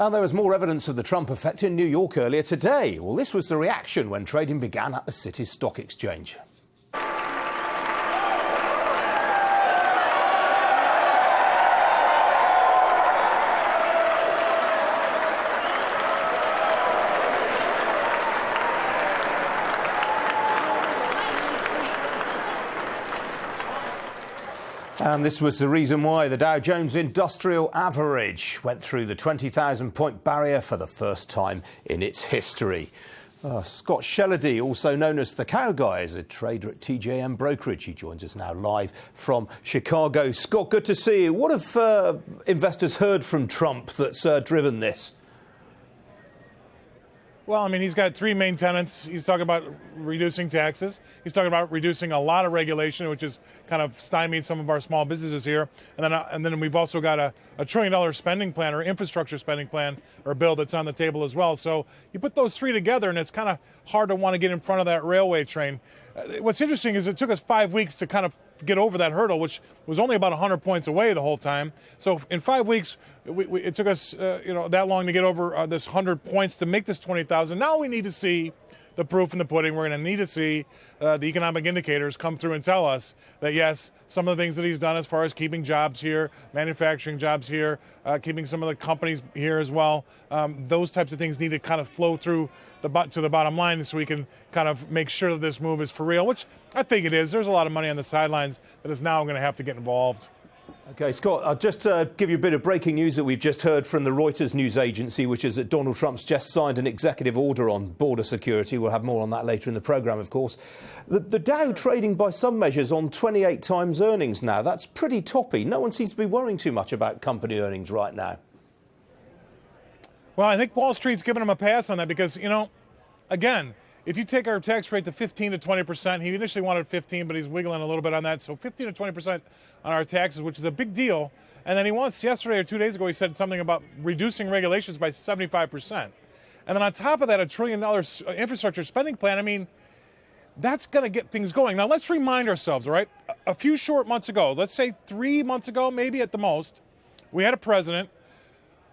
And there was more evidence of the Trump effect in New York earlier today. Well, this was the reaction when trading began at the city's stock exchange. And this was the reason why the Dow Jones Industrial Average went through the 20,000-point barrier for the first time in its history. Scott Shellady, also known as the Cow Guy, is a trader at TJM Brokerage. He joins us now live from Chicago. Scott, good to see you. What have investors heard from Trump that's driven this? Well, I mean, he's got three main tenets. He's talking about reducing taxes. He's talking about reducing a lot of regulation, which is kind of stymied some of our small businesses here. And then we've also got a $1 trillion spending plan or infrastructure spending plan or bill that's on the table as well. So you put those three together, and it's kind of hard to want to get in front of that railway train. What's interesting is it took us 5 weeks to kind of get over that hurdle, which was only about 100 points away the whole time. So in 5 weeks, it took us that long to get over this 100 points to make this 20,000. Now we need to see the proof in the pudding. We're going to need to see the economic indicators come through and tell us that, yes, some of the things that he's done as far as keeping jobs here, manufacturing jobs here, keeping some of the companies here as well, those types of things need to kind of flow through to the bottom line so we can kind of make sure that this move is for real, which I think it is. There's a lot of money on the sidelines that is now going to have to get involved. OK, Scott, I'll just give you a bit of breaking news that we've just heard from the Reuters news agency, which is that Donald Trump's just signed an executive order on border security. We'll have more on that later in the programme, of course. The Dow trading by some measures on 28 times earnings now. That's pretty toppy. No one seems to be worrying too much about company earnings right now. Well, I think Wall Street's giving him a pass on that because, again, if you take our tax rate to 15 to 20%, he initially wanted 15, but he's wiggling a little bit on that. So 15 to 20% on our taxes, which is a big deal. And then he wants, yesterday or 2 days ago, he said something about reducing regulations by 75%. And then on top of that, $1 trillion infrastructure spending plan. I mean, that's going to get things going. Now, let's remind ourselves, all right? A few short months ago, let's say 3 months ago, maybe at the most, we had a president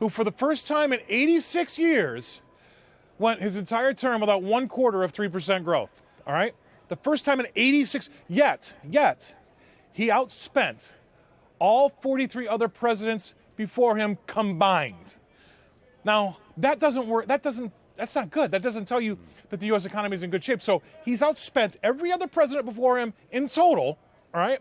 who, for the first time in 86 years, went his entire term without 1/4 of 3% growth, all right? The first time in 86, yet, he outspent all 43 other presidents before him combined. Now, that doesn't work, that's not good. That doesn't tell you that the U.S. economy is in good shape. So he's outspent every other president before him in total, all right?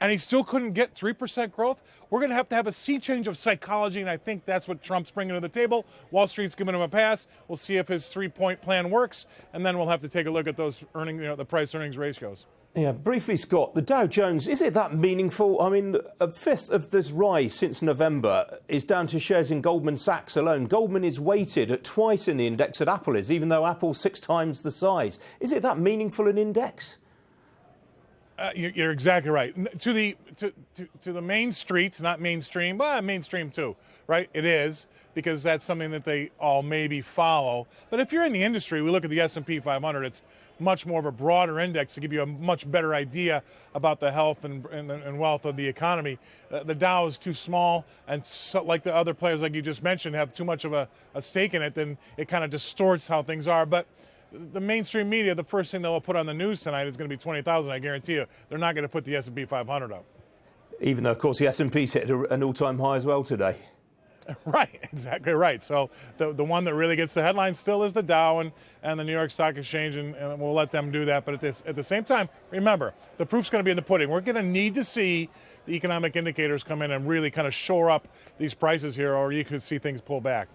And he still couldn't get 3% growth. We're going to have a sea change of psychology, and I think that's what Trump's bringing to the table. Wall Street's giving him a pass. We'll see if his 3-point plan works, and then we'll have to take a look at those the price-earnings ratios. Yeah, briefly, Scott, the Dow Jones, is it that meaningful? I mean, a fifth of this rise since November is down to shares in Goldman Sachs alone. Goldman is weighted at twice in the index that Apple is, even though Apple's 6 times the size. Is it that meaningful an index? You're exactly right. To the main street, not mainstream, but mainstream too, right? It is, because that's something that they all maybe follow. But if you're in the industry, we look at the S&P 500, it's much more of a broader index to give you a much better idea about the health and wealth of the economy. The Dow is too small, and so, like the other players like you just mentioned, have too much of a stake in it, then it kind of distorts how things are. But the mainstream media, the first thing they'll put on the news tonight is going to be 20,000, I guarantee you. They're not going to put the S&P 500 up. Even though, of course, the S&P's hit an all-time high as well today. Right, exactly right. So the one that really gets the headlines still is the Dow and the New York Stock Exchange, and we'll let them do that. But at the same time, remember, the proof's going to be in the pudding. We're going to need to see the economic indicators come in and really kind of shore up these prices here, or you could see things pull back.